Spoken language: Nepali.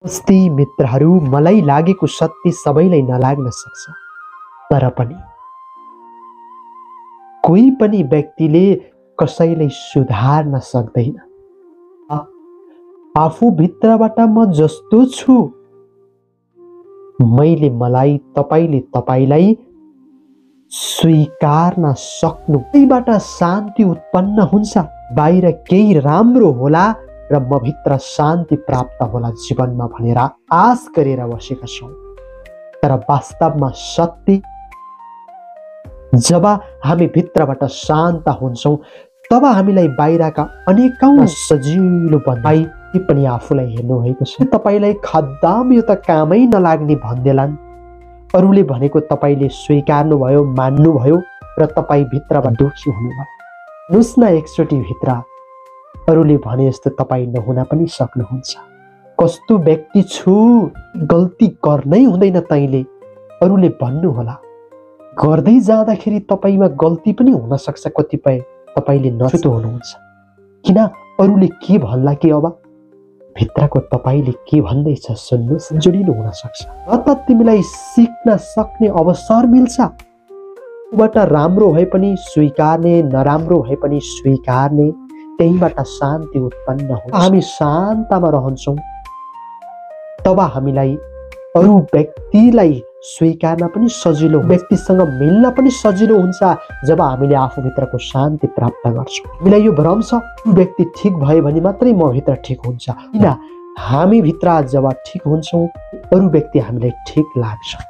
अस्ति मित्रहरू, मलाई लागेको सत्य सबैलाई नलाग्न सक्छ, तर पनि कोही पनि व्यक्तिले कसैलाई सुधार्न सक्दैन। आफू भित्रबाट म जस्तो छु, मैले मलाई, तपाईले तपाईलाई स्वीकार्न सक्नु, त्यहीबाट शान्ति उत्पन्न हुन्छ। बाहिर केही राम्रो होला र म भित्र शान्ति प्राप्त होला जीवनमा भनेर आश गरेर बसेका छौं, तर वास्तवमा सत्य जब हामी भित्रबाट शान्त हुन्छौं तब हामीलाई बाहिरका अनेकौं सजिलो बन्दै पनि आफूलाई हेर्नु भएको छ। तपाईलाई खद्दाम यो त कामै नलाग्ने भन्देलान्, अरूले भनेको तपाईले स्वीकार्नु भयो, मान्नु भयो र तपाई भित्रबाट दुखी हुनुभयो। नुस् न एकचोटि भित्र अरूले भने जस्तो तपाई नहुन पनि सक्नुहुन्छ। कस्तो व्यक्ति छु, गल्ती गर्नै हुँदैन तैले, अरूले भन्नु होला। गर्दै जाँदाखेरि तपाईमा गल्ती पनि हुन सक्छ, कतिपय तपाईले नछुतो हुनुहुन्छ। किन अरूले के भन्ला कि अब भित्रको तपाईले के भन्दैछ सुन्नुस्, जोडिनु हुन सक्छ। त तिमीलाई सिक्न सक्ने अवसर मिल्छ। बाट राम्रो भए पनि स्वीकार्ने, नराम्रो भए पनि स्वीकार्ने, त्यहीबाट शान्ति उत्पन्न हुन्छ। हामी शान्तमा रहन्छौं तब हामीलाई अरू व्यक्तिलाई स्वीकार्न पनि सजिलो, व्यक्तिसँग मिल्न पनि सजिलो हुन्छ जब हामीले आफूभित्रको शान्ति प्राप्त गर्छौं। हामीलाई यो भ्रम छ व्यक्ति ठीक भयो भने मात्रै म भित्र ठीक हुन्छ। किन हामी भित्र जब ठीक हुन्छौं अरू व्यक्ति हामीलाई ठीक लाग्छ।